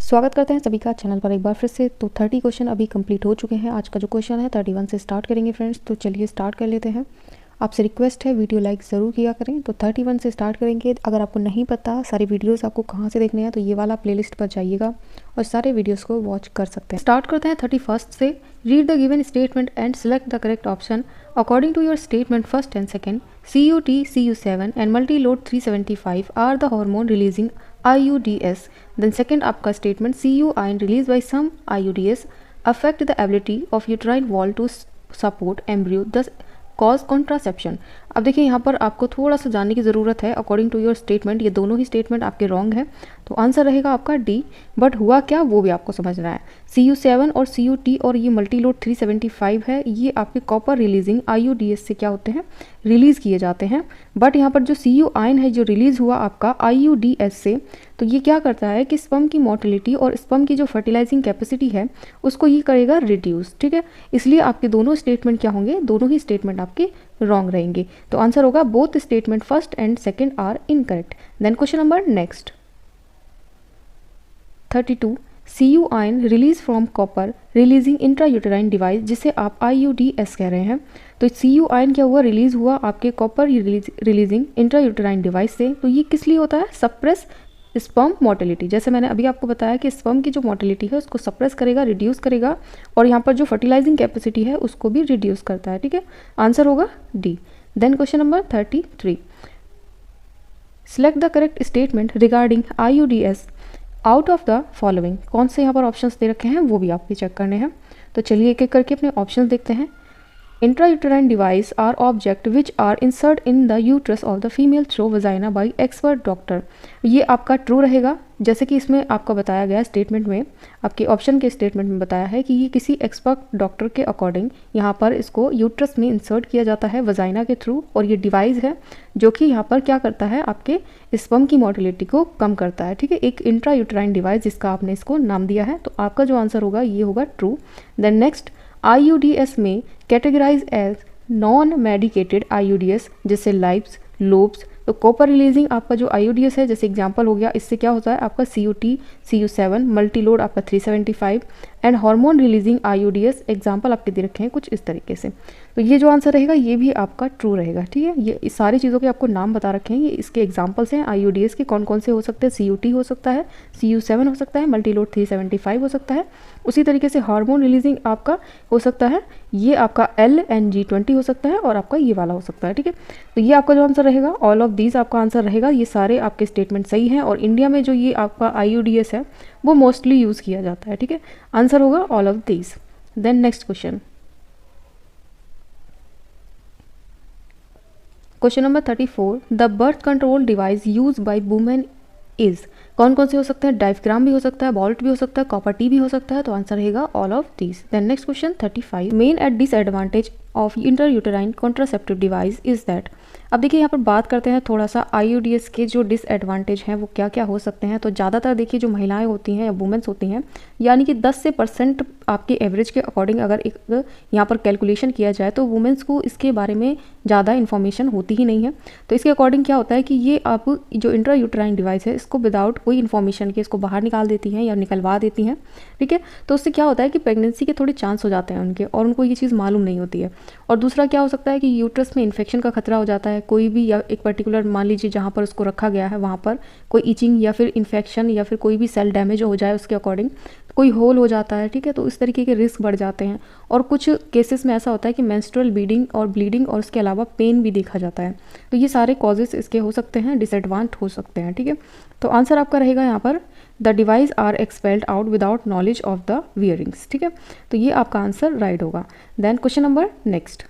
स्वागत करते हैं सभी का चैनल पर एक बार फिर से। तो 30 क्वेश्चन अभी कंप्लीट हो चुके हैं। आज का जो क्वेश्चन है 31 से स्टार्ट करेंगे फ्रेंड्स। तो चलिए स्टार्ट कर लेते हैं। आपसे रिक्वेस्ट है वीडियो लाइक ज़रूर किया करें। तो 31 से स्टार्ट करेंगे। अगर आपको नहीं पता सारे वीडियोस आपको कहाँ से देखने हैं तो ये वाला प्लेलिस्ट पर जाइएगा और सारे वीडियोस को वॉच कर सकते हैं। स्टार्ट करते हैं 31 से। Read the given statement and select the correct option according to your statement first and second. CUT, CU7 and multi-load 375 are the hormone releasing IUDs. Then second आपका statement, CU ion released by some IUDs affect the ability of uterine wall to support embryo, thus cause contraception. अब देखिए यहाँ पर आपको थोड़ा सा जानने की ज़रूरत है। अकॉर्डिंग टू योर स्टेटमेंट ये दोनों ही स्टेटमेंट आपके रॉन्ग है, तो आंसर रहेगा आपका डी। बट हुआ क्या वो भी आपको समझना है। CU7 और CUT और ये मल्टीलोड 375 है, ये आपके कॉपर रिलीजिंग IUDs से क्या होते हैं, रिलीज़ किए जाते हैं। बट यहाँ पर जो CU आयन है जो रिलीज़ हुआ आपका IUDs से, तो ये क्या करता है कि स्पर्म की मोटिलिटी और स्पर्म की जो फर्टिलाइजिंग कैपेसिटी है उसको ये करेगा रिड्यूस। ठीक है, इसलिए आपके दोनों स्टेटमेंट क्या होंगे, दोनों ही स्टेटमेंट आपके रॉन्ग रहेंगे। तो आंसर होगा both statement first and second are incorrect. Then question number next 32। CU ion release from copper releasing intrauterine device, जिसे आप IUDs कह रहे हैं। तो CU आयन क्या हुआ, रिलीज हुआ आपके कॉपर रिलीजिंग इंट्रायूटेराइन डिवाइस से। तो ये किस लिए होता है, सप्रेस स्पर्म मोटिलिटी। जैसे मैंने अभी आपको बताया कि स्पर्म की जो मोटिलिटी है उसको सप्रेस करेगा, रिड्यूस करेगा, और यहाँ पर जो फर्टिलाइजिंग कैपेसिटी है उसको भी रिड्यूस करता है। ठीक है, आंसर होगा D. Then question number 33। Select the correct statement regarding IUDs out of the following. कौन से यहाँ पर ऑप्शंस दे रखे हैं वो भी आपको चेक करने हैं। तो चलिए एक एक करके अपने ऑप्शंस देखते हैं। Intrauterine device are object which are insert in the uterus of the female through vagina by expert doctor. ये आपका ट्रू रहेगा, जैसे कि इसमें आपका बताया गया स्टेटमेंट में, आपके ऑप्शन के स्टेटमेंट में बताया है कि ये किसी एक्सपर्ट डॉक्टर के अकॉर्डिंग यहाँ पर इसको यूट्रस में इंसर्ट किया जाता है वजाइना के थ्रू, और ये डिवाइस है जो कि यहाँ पर क्या करता है, आपके स्पर्म की मोटिलिटी को कम करता है। ठीक है, एक इंट्रायूटेराइन डिवाइस जिसका आपने इसको नाम दिया है। तो आपका जो आंसर होगा ये होगा ट्रू। देन नेक्स्ट, IUDs में categorise as non medicated IUDs जैसे लाइप्स, लोब्स। तो कॉपर रिलीजिंग आपका जो IUDs है, जैसे एग्जांपल हो गया, इससे क्या होता है आपका CUT, CU7, मल्टीलोड आपका 375 and hormone releasing IUDs example आपके दे रखे हैं कुछ इस तरीके से। तो ये जो आंसर रहेगा ये भी आपका ट्रू रहेगा। ठीक है, ये इस सारी चीज़ों के आपको नाम बता रखे हैं, ये इसके एग्जांपल्स हैं IUDs के। कौन कौन से हो सकते हैं, CUT हो सकता है, CU7 हो सकता है, मल्टीलोड 375 हो सकता है। उसी तरीके से हार्मोन रिलीजिंग आपका हो सकता है, ये आपका LNG20 हो सकता है, और आपका ये वाला हो सकता है। ठीक है, तो ये आपका जो आंसर रहेगा ऑल ऑफ दीज आपका आंसर रहेगा। ये सारे आपके स्टेटमेंट सही हैं, और इंडिया में जो ये आपका IUDs है वो मोस्टली यूज़ किया जाता है। ठीक है, आंसर होगा all of these. Then next question, question number 34। The birth control device use by women is. कौन कौन से हो सकते हैं, डायफ्राम भी हो सकता है, बॉल्ट भी हो सकता है, कॉपर टी भी हो सकता है। तो आंसर रहेगा all of these. Then next question 35। Main at disadvantage of intrauterine contraceptive device is that. अब देखिए यहाँ पर बात करते हैं थोड़ा सा IUDs के जो डिसएडवांटेज हैं वो क्या क्या हो सकते हैं। तो ज़्यादातर देखिए जो महिलाएं होती हैं या वुमेन्स होती हैं, यानी कि 10 से % आपके एवरेज के अकॉर्डिंग अगर एक यहाँ पर कैलकुलेशन किया जाए तो वुमेन्स को इसके बारे में ज़्यादा इन्फॉर्मेशन होती ही नहीं है। तो इसके अकॉर्डिंग क्या होता है कि ये आप जो इंट्रायूटेराइन डिवाइस है इसको विदाउट कोई इन्फॉर्मेशन के इसको बाहर निकाल देती हैं या निकलवा देती हैं। ठीक है, तो उससे क्या होता है कि प्रेगनेंसी के थोड़े चांस हो जाते हैं उनके, और उनको ये चीज़ मालूम नहीं होती है। और दूसरा क्या हो सकता है कि यूट्रस में इन्फेक्शन का खतरा हो जाता है, कोई भी या एक पर्टिकुलर मान लीजिए जहाँ पर उसको रखा गया है वहाँ पर कोई इचिंग या फिर इन्फेक्शन या फिर कोई भी सेल डैमेज हो जाए उसके अकॉर्डिंग, कोई होल हो जाता है। ठीक है, तो इस तरीके के रिस्क बढ़ जाते हैं। और कुछ केसेस में ऐसा होता है कि मेंस्ट्रुअल ब्लीडिंग और उसके अलावा पेन भी देखा जाता है। तो ये सारे कॉजेस इसके हो सकते हैं, डिसएडवांटेज हो सकते हैं। ठीक है, तो आंसर आपका रहेगा यहाँ पर the device are expelled out without knowledge of the wearings. ठीक है, तो ये आपका आंसर राइट होगा। Then question number next,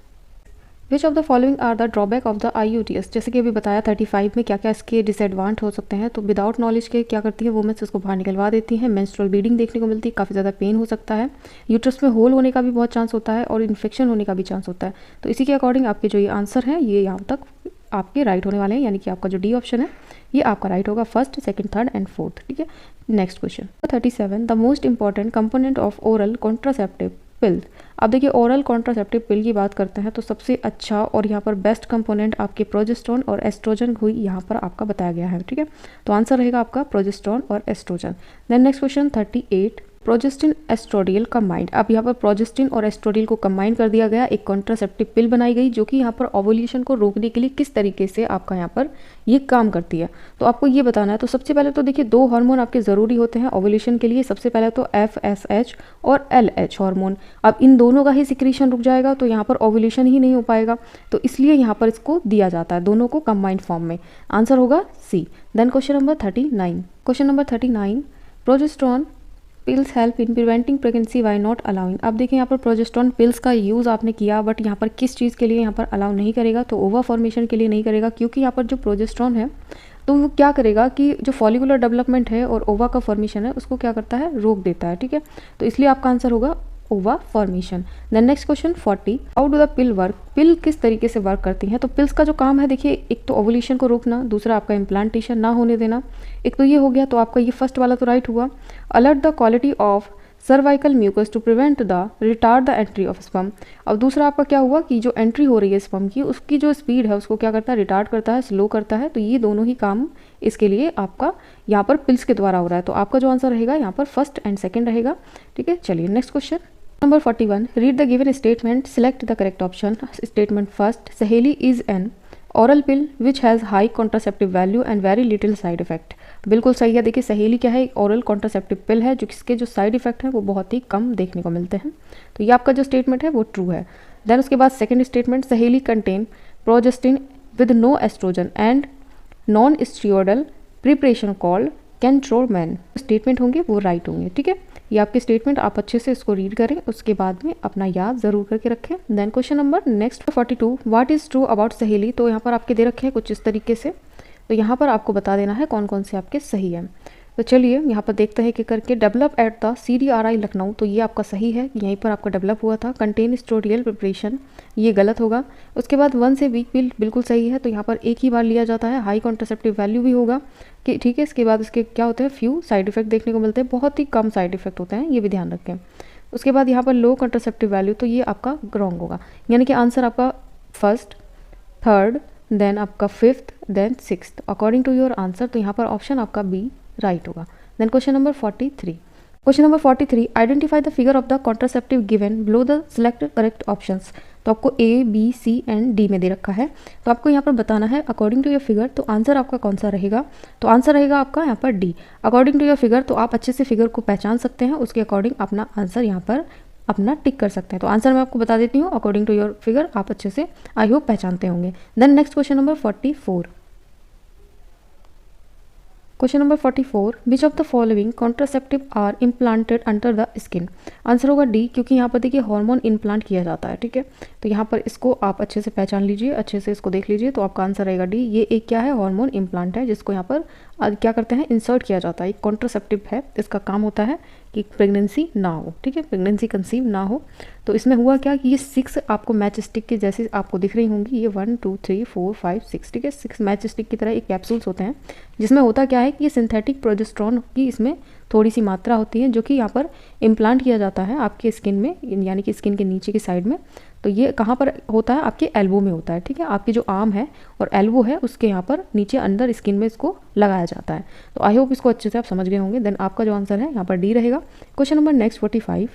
which of the following are the drawback of the IUDs। जैसे कि अभी बताया 35 में क्या क्या इसके डिसएडवांटेज हो सकते हैं। तो विदाउट नॉलेज के क्या करती है वुमेन्स, उसको बाहर निकलवा देती हैं, मेंस्ट्रुअल ब्लीडिंग देखने को मिलती है, काफ़ी ज़्यादा पेन हो सकता है, यूट्रस में होल होने का भी बहुत चांस होता है, और इन्फेक्शन होने का भी चांस होता है। तो इसी के अकॉर्डिंग आपके जो ये आंसर हैं ये यहाँ तक आपके राइट होने वाले हैं, यानी कि आपका जो डी ऑप्शन है ये आपका राइट होगा, first, second, third and fourth. ठीक है, next question 37। The most important component of oral contraceptive पिल। अब देखिए ओरल कॉन्ट्रासेप्टिव पिल की बात करते हैं तो सबसे अच्छा और यहाँ पर बेस्ट कंपोनेंट आपके प्रोजेस्टेरोन और एस्ट्रोजन हुई यहाँ पर आपका बताया गया है, ठीक है। तो आंसर रहेगा आपका प्रोजेस्टेरोन और oestrogen. Then next question 38, progestin oestradiol combined. अब यहाँ पर प्रोजेस्टिन और एस्ट्रोडियल को कंबाइन कर दिया गया, एक कॉन्ट्रासेप्टिव पिल बनाई गई जो कि यहाँ पर ओवुलेशन को रोकने के लिए किस तरीके से आपका यहाँ पर ये काम करती है, तो आपको ये बताना है। तो सबसे पहले तो देखिए 2 हार्मोन आपके ज़रूरी होते हैं ओवुलेशन के लिए, सबसे पहले तो FSH और LH हार्मोन। अब इन दोनों का ही सिक्रीशन रुक जाएगा तो यहाँ पर ओवुलेशन ही नहीं हो पाएगा, तो इसलिए यहाँ पर इसको दिया जाता है दोनों को कंबाइंड फॉर्म में। आंसर होगा C. Then question number 39, question number 39, progesterone pills help in preventing pregnancy why not allowing. अब देखिए यहाँ पर प्रोजेस्टेरोन पिल्स का यूज़ आपने किया, बट यहाँ पर किस चीज़ के लिए यहाँ पर अलाउ नहीं करेगा, तो ओवा फॉर्मेशन के लिए नहीं करेगा, क्योंकि यहाँ पर जो प्रोजेस्टेरोन है तो वो क्या करेगा कि जो फॉलिकुलर डेवलपमेंट है और ओवा का फॉर्मेशन है उसको क्या करता है, रोक देता है, ठीक है। तो इसलिए आपका आंसर होगा ova formation. Then next question 40, how do the pill work. Pill किस तरीके से वर्क करती हैं, तो पिल्स का जो काम है देखिए, एक तो ओवुलेशन को रोकना, दूसरा आपका इम्प्लांटेशन ना होने देना, एक तो ये हो गया, तो आपका ये फर्स्ट वाला तो राइट हुआ। Alert the quality of cervical mucus to prevent the retard the entry of sperm. अब दूसरा आपका क्या हुआ कि जो एंट्री हो रही है स्पर्म की, उसकी जो स्पीड है उसको क्या करता है, रिटार्ड करता है, स्लो करता है। तो ये दोनों ही काम इसके लिए आपका यहाँ पर पिल्स के द्वारा हो रहा है, तो आपका जो आंसर रहेगा यहाँ पर फर्स्ट एंड सेकेंड रहेगा, ठीक है। चलिए next question number 41, read the given statement, select the correct option. Statement first, Saheli is an oral pill which has high contraceptive value and very little side effect. बिल्कुल सही है। देखिए सहेली क्या है, एक ओरल कॉन्ट्रासेप्टिव पिल है जो किसके जो साइड इफेक्ट हैं वो बहुत ही कम देखने को मिलते हैं, तो ये आपका जो स्टेटमेंट है वो ट्रू है। देन उसके बाद second statement, Saheli contain progestin with no oestrogen and non steroidal preparation called centchroman. Statement होंगे वो राइट होंगे, ठीक है। ये आपके स्टेटमेंट आप अच्छे से इसको रीड करें, उसके बाद में अपना याद जरूर करके रखें। Then question number next 42, what is true about Saheli. तो यहाँ पर आपके दे रखे हैं कुछ इस तरीके से, तो यहाँ पर आपको बता देना है कौन कौन से आपके सही हैं। तो चलिए यहाँ पर देखते हैं कि करके develop at the CDRI Lucknow, तो ये आपका सही है, यहीं पर आपका डेवलप हुआ था। कंटेन स्टोरियल प्रिपरेशन, ये गलत होगा। उसके बाद 1 से वीक पिल बिल्कुल सही है, तो यहाँ पर एक ही बार लिया जाता है। हाई कॉन्ट्रासेप्टिव वैल्यू भी होगा कि ठीक है। इसके बाद इसके क्या होते हैं, फ्यू साइड इफेक्ट देखने को मिलते हैं, बहुत ही कम साइड इफेक्ट होते हैं, ये भी ध्यान रखें। उसके बाद यहाँ पर लो कॉन्ट्रासेप्टिव वैल्यू, तो ये आपका रॉन्ग होगा, यानी कि आंसर आपका फर्स्ट, थर्ड, देन आपका fifth, then sixth according to your answer. तो यहाँ पर ऑप्शन आपका बी राइट होगा। Then question number 43, question number 43, identify the figure of the contraceptive given below the select correct options. तो आपको A, B, C and D में दे रखा है, तो आपको यहाँ पर बताना है अकॉर्डिंग टू योर फिगर। तो आंसर आपका कौन सा रहेगा, तो आंसर रहेगा आपका यहाँ पर D, according to your figure. तो आप अच्छे से फिगर को पहचान सकते हैं, उसके अकॉर्डिंग अपना आंसर यहाँ पर अपना टिक कर सकते हैं। तो आंसर मैं आपको बता देती हूँ, अकॉर्डिंग टू योर फिगर आप अच्छे से आई होप पहचानते होंगे। Then next question number 44, question number 44, which of the following contraceptive are implanted under the skin. Answer होगा डी, क्योंकि यहाँ पर देखिए हार्मोन इम्प्लांट किया जाता है, ठीक है। तो यहाँ पर इसको आप अच्छे से पहचान लीजिए, अच्छे से इसको देख लीजिए, तो आपका आंसर रहेगा डी। ये एक क्या है, हार्मोन इम्प्लांट है, जिसको यहाँ पर क्या करते हैं, इंसर्ट किया जाता है। एक कॉन्ट्रासेप्टिव है, इसका काम होता है कि प्रेगनेंसी ना हो, ठीक है, प्रेगनेंसी कंसीव ना हो। तो इसमें हुआ क्या कि ये 6 आपको मैच स्टिक के जैसे आपको दिख रही होंगी, ये 1 2 3 4 5 6, ठीक है, 6 मैच स्टिक की तरह एक कैप्सूल्स होते हैं, जिसमें होता क्या है कि ये सिंथेटिक प्रोजेस्टेरोन की इसमें थोड़ी सी मात्रा होती है, जो कि यहाँ पर इम्प्लांट किया जाता है आपके स्किन में, यानी कि स्किन के नीचे की साइड में। तो ये कहाँ पर होता है, आपके एल्बो में होता है, ठीक है। आपकी जो आर्म है और एल्बो है उसके यहाँ पर नीचे अंदर स्किन में इसको लगाया जाता है। तो आई होप इसको अच्छे से आप समझ गए होंगे। देन आपका जो आंसर है यहाँ पर डी रहेगा। Question number next 45,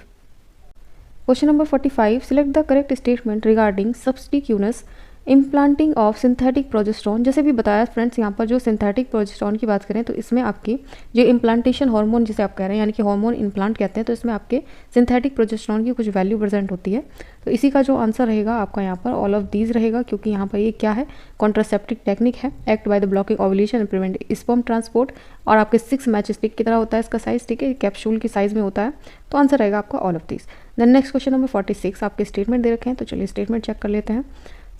question number 45, select the correct statement regarding substitutes implanting of synthetic progesterone. जैसे भी बताया फ्रेंड्स, यहाँ पर जो सिंथेटिक प्रोजेस्टेरोन की बात करें तो इसमें आपकी जो इम्प्लांटेशन हार्मोन जिसे आप कह रहे हैं, यानी कि हार्मोन इम्प्लांट कहते हैं, तो इसमें आपके सिंथेटिक प्रोजेस्टेरोन की कुछ वैल्यू प्रेजेंट होती है। तो इसी का जो आंसर रहेगा आपका यहाँ पर ऑल ऑफ दीज रहेगा, क्योंकि यहाँ पर ये क्या है, कॉन्ट्रासेप्टिव टेक्निक है, act by the blocking ovulation and prevent sperm transport, और आपके 6 मैच स्टिक की तरह होता है इसका साइज, ठीक है, कैप्सूल की साइज में होता है। तो आंसर रहेगा आपका all of these. Then next question number 46, आपके स्टेटमेंट दे रखे हैं, तो चलिए स्टेटमेंट चेक कर लेते हैं।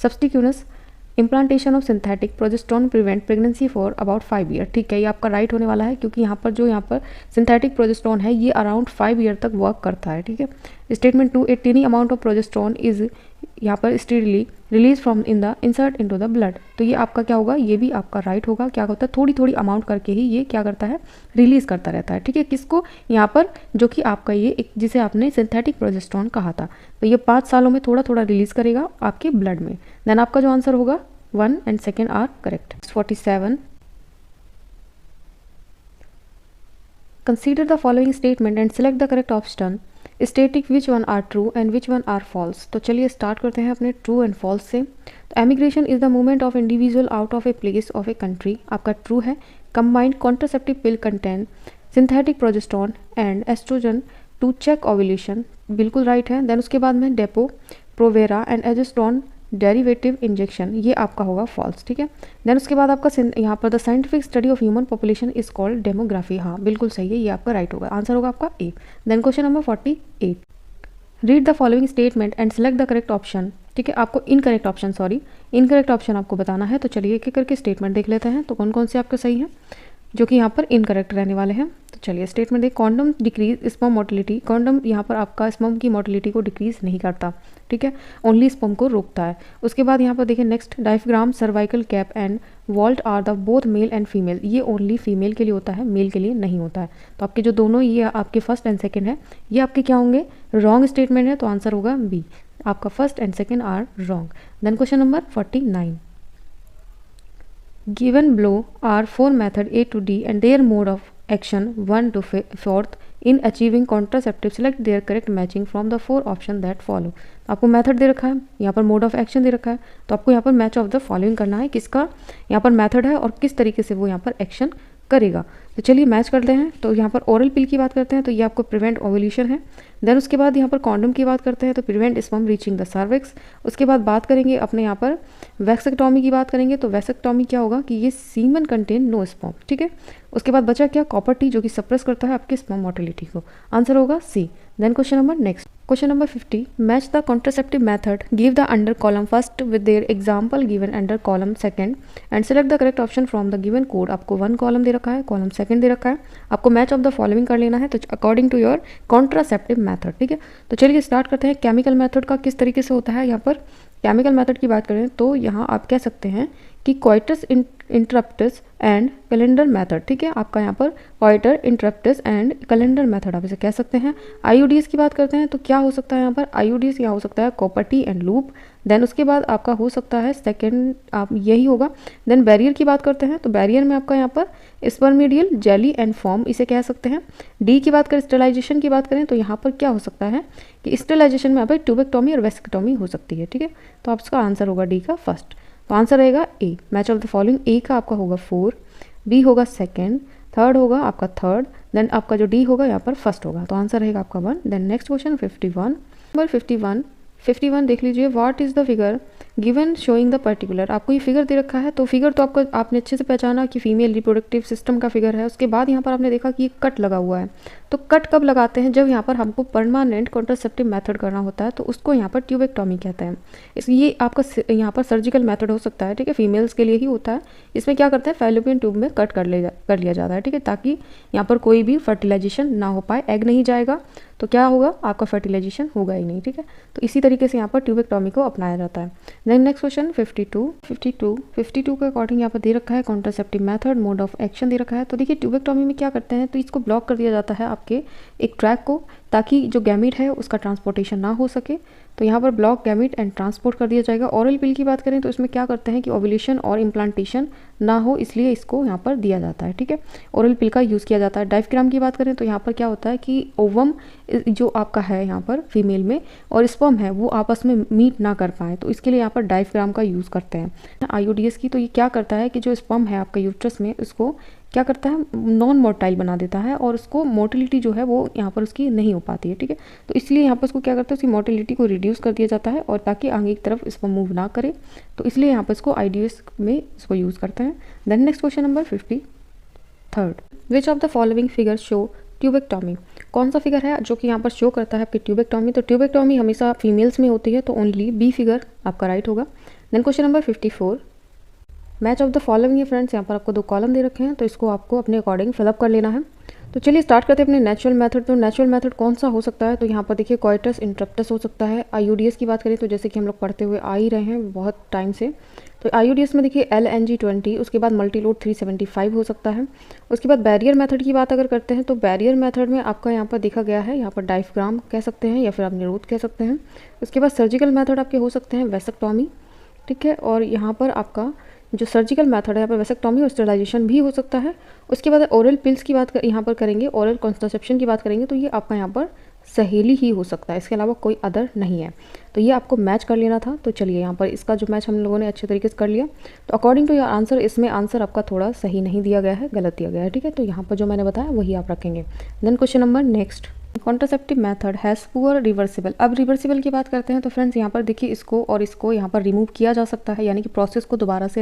Substitutes implantation of synthetic progesterone prevent pregnancy for about 5 year. ठीक है, ये आपका राइट होने वाला है, क्योंकि यहाँ पर सिंथेटिक प्रोजेस्टेरोन है ये अराउंड 5 ईयर तक वर्क करता है, ठीक है। Statement 2, a tiny amount of progesterone is यहाँ पर steadily release from in the insert into the blood. तो ये आपका क्या होगा, ये भी आपका राइट होगा। क्या होता है, थोड़ी थोड़ी अमाउंट करके ही ये क्या करता है, रिलीज करता रहता है। ठीक है, किसको, यहाँ पर जो कि आपका ये एक जिसे आपने सिंथेटिक प्रोजेस्टेरोन कहा था, तो ये 5 सालों में थोड़ा थोड़ा रिलीज करेगा आपके ब्लड में। देन आपका जो आंसर होगा 1 and 2 are correct. 47, consider the following statement and select the correct option stating which one are true and which one are false। तो चलिए स्टार्ट करते हैं अपने ट्रू एंड फॉल्स से। तो emigration is the movement of individual out of a place of a country, आपका true है। Combined contraceptive pill contain synthetic progesterone and oestrogen to check ovulation, बिल्कुल राइट है। देन उसके बाद में Depo Provera and agestron derivative injection, ये आपका होगा फॉल्स। ठीक है, देन उसके बाद आपका यहाँ पर the scientific study of human population is called demography, हाँ बिल्कुल सही है, ये आपका राइट होगा। आंसर होगा आपका A. Then question number 48, read the following statement and select the correct option. ठीक है, आपको इनकरेक्ट ऑप्शन आपको बताना है। तो चलिए एक एक करके स्टेटमेंट देख लेते हैं, तो कौन कौन से आपके सही हैं जो कि यहाँ पर इनकरेक्ट रहने वाले हैं। तो चलिए स्टेटमेंट देख, condom decrease sperm motility, condom यहाँ पर आपका स्पर्म की मोटिलिटी को डिक्रीज नहीं करता। ठीक है, ओनली स्पर्म को रोकता है। उसके बाद यहाँ पर देखिए next, diaphragm cervical cap and vault are the both male and female, ये ओनली फीमेल के लिए होता है, मेल के लिए नहीं होता है। तो आपके जो दोनों ये आपके फर्स्ट एंड सेकेंड है, ये आपके क्या होंगे, रॉन्ग स्टेटमेंट है। तो आंसर होगा बी, आपका first and second are wrong. Then question number 49, given below are 4 method A to D and their mode of action 1 to 4th in achieving contraceptive, select their correct matching from the 4 option that follow। आपको method दे रखा है, यहाँ पर mode of action दे रखा है, तो आपको यहाँ पर मैच ऑफ द फॉलोइंग करना है, किसका यहाँ पर मेथड है और किस तरीके से वो यहाँ पर एक्शन करेगा। तो चलिए मैच करते हैं। तो यहाँ पर ओरल पिल की बात करते हैं, तो ये आपको प्रिवेंट ओवुलेशन है। देन उसके बाद यहाँ पर कॉन्डम की बात करते हैं, तो prevent sperm reaching the cervix. उसके बाद बात करेंगे अपने यहाँ पर वैक्सेक्टॉमी की बात करेंगे, तो वैक्सेक्टॉमी क्या होगा कि ये सीमन कंटेन नो स्पर्म। ठीक है, उसके बाद बचा क्या, कॉपर टी, जो कि सप्रेस करता है आपके स्पर्म मोटिलिटी को। आंसर होगा C. Then question number next, question number 50, match the contraceptive method, give the under column first with their example given under column second and select the correct option from the given code. आपको 1 column दे रखा है, column second दे रखा है, आपको match of the following कर लेना है, तो according to your contraceptive method. ठीक है, तो चलिए स्टार्ट करते हैं। केमिकल मेथड का किस तरीके से होता है, यहाँ पर केमिकल मेथड की बात करें तो यहाँ आप कह सकते हैं कि coitus interruptus and calendar method. ठीक है, आपका यहाँ पर coitus interruptus and calendar method आप इसे कह सकते हैं। आईयूडीएस की बात करते हैं तो क्या हो सकता है यहाँ पर, आईयूडीएस यहाँ हो सकता है कॉपर टी एंड लूप। देन उसके बाद आपका हो सकता है सेकेंड आप यही होगा। देन बैरियर की बात करते हैं, तो बैरियर में आपका यहाँ पर स्पर्मिडियल जेली एंड फॉर्म इसे कह सकते हैं। डी की बात करें, स्टेलाइजेशन की बात करें तो यहाँ पर क्या हो सकता है कि स्टेलाइजेशन में यहाँ पर ट्यूबेक्टोमी और वेस्केक्टोमी हो सकती है। ठीक है, तो आपका आंसर होगा डी का फर्स्ट। तो आंसर रहेगा ए, मैच ऑफ द फॉलोइंग। ए का आपका होगा 4, बी होगा सेकेंड, थर्ड होगा आपका थर्ड, देन आपका जो डी होगा यहाँ पर फर्स्ट होगा। तो आंसर रहेगा आपका 1। देन नेक्स्ट क्वेश्चन 51, नंबर 51 देख लीजिए, what is the figure given showing the particular. आपको ये फिगर दे रखा है, तो फिगर तो आपको आपने अच्छे से पहचाना कि फीमेल रिप्रोडक्टिव सिस्टम का फिगर है। उसके बाद यहाँ पर आपने देखा कि ये कट लगा हुआ है, तो कट कब लगाते हैं, जब यहाँ पर हमको परमानेंट कॉन्ट्रासेप्टिव मेथड करना होता है, तो उसको यहाँ पर ट्यूबेक्टोमी कहते हैं। ये आपका यहाँ पर सर्जिकल मेथड हो सकता है। ठीक है, फीमेल्स के लिए ही होता है। इसमें क्या करते हैं, फैलोपियन ट्यूब में कट कर लिया जाता है। ठीक है, ताकि यहाँ पर कोई भी फर्टिलाइजेशन ना हो पाए, एग नहीं जाएगा तो क्या होगा, आपका फर्टिलाइजेशन होगा ही नहीं। ठीक है, तो इसी तरीके से यहाँ पर ट्यूबेक्टोमी को अपनाया जाता है। देन नेक्स्ट क्वेश्चन 52 के अकॉर्डिंग यहाँ पर दे रखा है contraceptive method, mode of action दे रखा है। तो देखिए ट्यूबेक्टोमी में क्या करते हैं, तो इसको ब्लॉक कर दिया जाता है आपके एक ट्रैक को, ताकि जो गैमीट है उसका ट्रांसपोर्टेशन ना हो सके। तो यहाँ पर ब्लॉक गैमीट एंड ट्रांसपोर्ट कर दिया जाएगा। ओरल पिल की बात करें तो इसमें क्या करते हैं कि ओव्यूलेशन और इम्प्लांटेशन ना हो, इसलिए इसको यहाँ पर दिया जाता है। ठीक है, ओरल पिल का यूज़ किया जाता है। डायफ्राम की बात करें तो यहाँ पर क्या होता है कि ओवम जो आपका है यहाँ पर फीमेल में और स्पर्म है वो आपस में मीट ना कर पाए, तो इसके लिए यहाँ पर डायफ्राम का यूज़ करते हैं। आईयूडीएस की, तो ये क्या करता है कि जो स्पर्म है आपका यूट्रस में, उसको क्या करता है, नॉन मोटाइल बना देता है और उसको मोटिलिटी जो है वो यहाँ पर उसकी नहीं हो पाती है। ठीक है, तो इसलिए यहाँ पर उसको क्या करता है, उसकी मोटिलिटी को रिड्यूस कर दिया जाता है और ताकि आगे की तरफ इसको मूव ना करे, तो इसलिए यहाँ पर इसको आईडीएस में इसको यूज़ करते हैं। Then next question number 53, which of the following figure show tubectomy. कौन सा फिगर है जो कि यहाँ पर शो करता है आपकी ट्यूबेक्टोमी। तो ट्यूबेक्टोमी हमेशा फीमेल्स में होती है, तो ओनली बी फिगर आपका राइट होगा। Then question number 54, match of the following है फ्रेंड्स। यहाँ पर आपको 2 कॉलम दे रखे हैं, तो इसको आपको अपने अकॉर्डिंग फिलअप कर लेना है। तो चलिए स्टार्ट करते हैं अपने नेचुरल मेथड। तो नेचुरल मेथड कौन सा हो सकता है, तो यहाँ पर देखिए कोइटस इंटरप्टस हो सकता है। आईयूडीएस की बात करें तो जैसे कि हम लोग पढ़ते हुए आ ही रहे हैं बहुत टाइम से, तो आईयूडीएस में देखिए LNG-20, उसके बाद मल्टीलोड 375 हो सकता है। उसके बाद बैरियर मेथड की बात अगर करते हैं तो बैरियर मेथड में आपका यहाँ पर देखा गया है, यहाँ पर डायफ्राम कह सकते हैं या फिर आप निरोध कह सकते हैं। उसके बाद सर्जिकल मेथड आपके हो सकते हैं वेसेक्टॉमी, ठीक है, और यहाँ पर आपका जो सर्जिकल मेथड है यहाँ पर वेसेक्टॉमी और स्टेरिलाइजेशन भी हो सकता है। उसके बाद ओरल पिल्स की बात यहाँ पर करेंगे, ओरल कॉन्ट्रासेप्शन की बात करेंगे तो ये आपका यहाँ पर सहेली ही हो सकता है, इसके अलावा कोई अदर नहीं है। तो ये आपको मैच कर लेना था। तो चलिए यहाँ पर इसका जो मैच हम लोगों ने अच्छे तरीके से कर लिया। तो अकॉर्डिंग टू योर आंसर, इसमें आंसर आपका थोड़ा सही नहीं दिया गया है, गलत दिया गया है, ठीक है। तो यहाँ पर जो मैंने बताया वही आप रखेंगे। Then question number next, contraceptive method has poor reversible. अब रिवर्सिबल की बात करते हैं तो फ्रेंड्स यहाँ पर देखिए इसको और इसको यहाँ पर रिमूव किया जा सकता है, यानी कि प्रोसेस को दोबारा से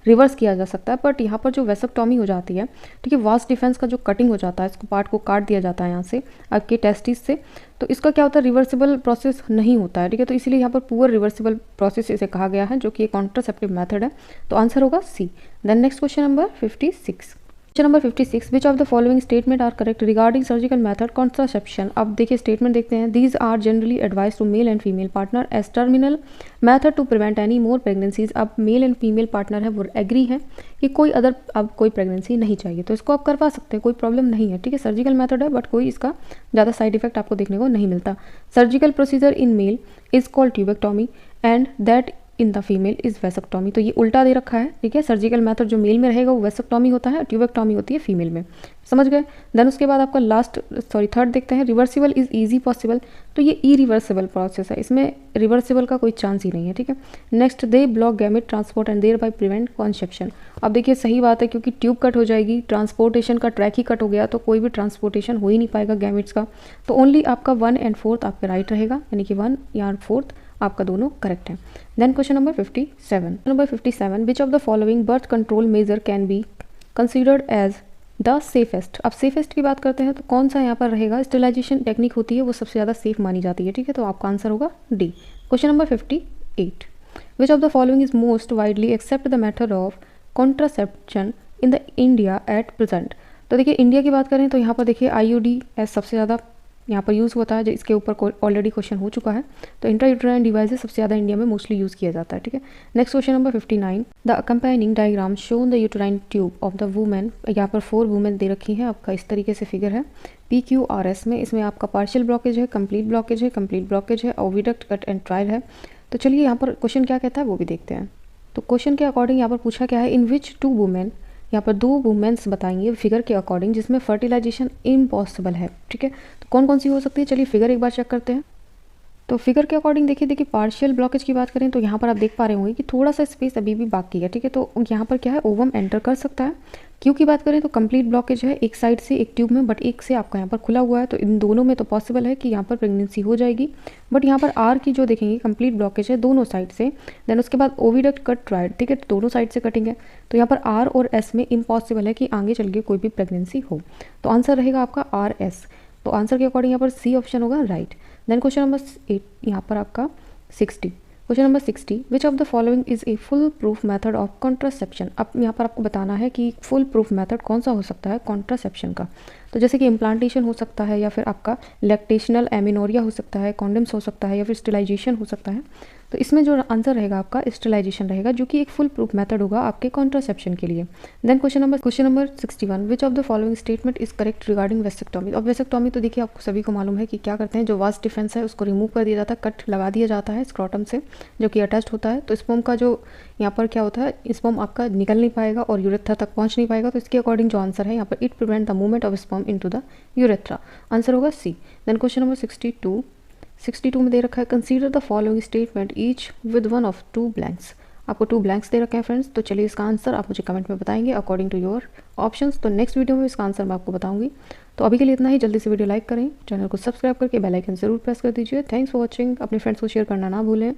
रिवर्स किया जा सकता है। बट यहाँ पर जो वेसेक्टॉमी हो जाती है, ठीक है, वास्ट डिफेंस का जो कटिंग हो जाता है, इसको पार्ट को काट दिया जाता है यहाँ से आपके टेस्टिस से, तो इसका क्या होता है, रिवर्सिबल प्रोसेस नहीं होता है, ठीक है। तो इसीलिए यहाँ पर पुअर रिवर्सिबल प्रोसेस इसे कहा गया है, जो कि कॉन्ट्रासेप्टिव मेथड है। तो आंसर होगा C. Then next question number 56। Question number 56, which of the following statement are correct regarding surgical method contraception. अब देखिए स्टेटमेंट देखते हैं। These are generally advise to male and female partner as terminal method to prevent any more pregnancies. अब male and female partner है वो agree है कि कोई अदर अब कोई प्रेगनेंसी नहीं चाहिए, तो इसको आप करवा सकते हैं, कोई प्रॉब्लम नहीं है, ठीक है। सर्जिकल मेथड है बट कोई इसका ज़्यादा साइड इफेक्ट आपको देखने को नहीं मिलता। Surgical procedure in male is called tubectomy and that in the female is vasectomy. तो ये उल्टा दे रखा है, ठीक है। सर्जिकल मेथड जो मेल में रहेगा वो वेसेक्टॉमी होता है, ट्यूबेक्टॉमी होती है फीमेल में, समझ गए। देन उसके बाद आपका थर्ड देखते हैं, रिवर्सिबल इज इजी पॉसिबल। तो ये इरिवर्सिबल प्रोसेस है, इसमें रिवर्सिबल का कोई चांस ही नहीं है, ठीक है। Next, they block gamete transport and thereby prevent conception. अब देखिए सही बात है, क्योंकि ट्यूब कट हो जाएगी, ट्रांसपोर्टेशन का ट्रैक ही कट हो गया, तो कोई भी ट्रांसपोर्टेशन हो ही नहीं पाएगा गैमेट्स का। तो ओनली आपका 1 और 4 आपके राइट रहेगा, यानी कि 1 या 4 आपका दोनों करेक्ट है। Then question number 57, which of the following birth control measure can be considered as the safest. अब सेफेस्ट की बात करते हैं तो कौन सा यहाँ पर रहेगा, स्टेरिलाइजेशन टेक्निक होती है वो सबसे ज़्यादा सेफ मानी जाती है, ठीक है। तो आपका आंसर होगा D. Question number 58, which of the following is most widely accept the method of contraception in the India at present. तो देखिए इंडिया की बात करें तो यहाँ पर देखिए IUD एज सबसे ज़्यादा यहाँ पर यूज़ होता है, जो इसके ऊपर ऑलरेडी क्वेश्चन हो चुका है। तो इंट्रायूटेराइन डिवाइसेस सबसे ज़्यादा इंडिया में मोस्टली यूज़ किया जाता है, ठीक है। Next question number 59, the accompanying diagram shown the uterine tube of the women. यहाँ पर 4 वुमेन दे रखी हैं, आपका इस तरीके से फिगर है PQRS में। इसमें आपका पार्शियल ब्लॉकेज है, कंप्लीट ब्लॉकेज है, ओविडक्ट कट एंड ट्रायल है। तो चलिए यहाँ पर क्वेश्चन क्या कहता है वो भी देखते हैं। तो क्वेश्चन के अकॉर्डिंग यहाँ पर पूछा क्या है, इन विच 2 वुमेन, यहाँ पर 2 वुमेन्स बताएंगे फिगर के अकॉर्डिंग जिसमें फर्टिलाइजेशन इम्पॉसिबल है, ठीक है। तो कौन कौन सी हो सकती है, चलिए फिगर एक बार चेक करते हैं। तो फिगर के अकॉर्डिंग देखिए पार्शियल ब्लॉकेज की बात करें तो यहाँ पर आप देख पा रहे होंगे कि थोड़ा सा स्पेस अभी भी बाकी है, ठीक है। तो यहाँ पर क्या है, ओवम एंटर कर सकता है। क्यू की बात करें तो कंप्लीट ब्लॉकेज है एक साइड से एक ट्यूब में, बट एक से आपका यहाँ पर खुला हुआ है, तो इन दोनों में तो पॉसिबल है कि यहाँ पर प्रेगनेंसी हो जाएगी। बट यहाँ पर आर की जो देखेंगे कंप्लीट ब्लॉकेज है दोनों साइड से। देन उसके बाद ओविडक्ट कट ट्राइड, ठीक है, दोनों साइड से कटिंग है। तो यहाँ पर R और S में इम्पॉसिबल है कि आगे चल के कोई भी प्रेगनेंसी हो। तो आंसर रहेगा आपका RS। तो आंसर के अकॉर्डिंग यहाँ पर सी ऑप्शन होगा राइट। देन क्वेश्चन नंबर 8, यहाँ पर आपका 60। Question number 60, which of the following is a full proof method of contraception. अब यहाँ पर आपको बताना है कि फुल प्रूफ मेथड कौन सा हो सकता है कॉन्ट्रासेप्शन का। तो जैसे कि इम्प्लांटेशन हो सकता है, या फिर आपका लैक्टेशनल एमिनोरिया हो सकता है, कॉन्डम्स हो सकता है, या फिर स्टेरिलाइजेशन हो सकता है। तो इसमें जो आंसर रहेगा आपका स्टेरिलाइजेशन रहेगा, जो कि एक फुल प्रूफ मेथड होगा आपके कॉन्ट्रासेप्शन के लिए। Then question number 61, which of the following statement is correct regarding vasectomy. अब वेसेक्टॉमी तो देखिए आपको सभी को मालूम है कि क्या करते हैं, जो वास्ट डिफेंस है उसको रिमूव कर दिया जाता है, कट लगा दिया जाता है स्क्रॉटम से जो कि अटैच्ड होता है। तो स्पर्म का जो यहाँ पर क्या होता है, स्पर्म आपका निकल नहीं पाएगा और यूरेथ्रा तक पहुँच नहीं पाएगा। तो इसके अकॉर्डिंग जो आंसर है यहाँ पर, it prevent the movement of sperm into the urethra. Answer होगा सी। देन क्वेश्चन नंबर 62 में दे रखा है, consider the following statement each with 1 of 2 blanks. आपको 2 ब्लैंक्स दे रखे हैं फ्रेंड्स। तो चलिए इसका आंसर आप मुझे कमेंट में बताएंगे अकॉर्डिंग टू योर ऑप्शंस। तो नेक्स्ट वीडियो में इसका आंसर मैं आपको बताऊंगी। तो अभी के लिए इतना ही, जल्दी से वीडियो लाइक करें, चैनल को सब्सक्राइब करके बेल आइकन जरूर प्रेस कर दीजिए। थैंक्स फॉर वॉचिंग, अपने फ्रेंड्स को शेयर करना ना भूलें।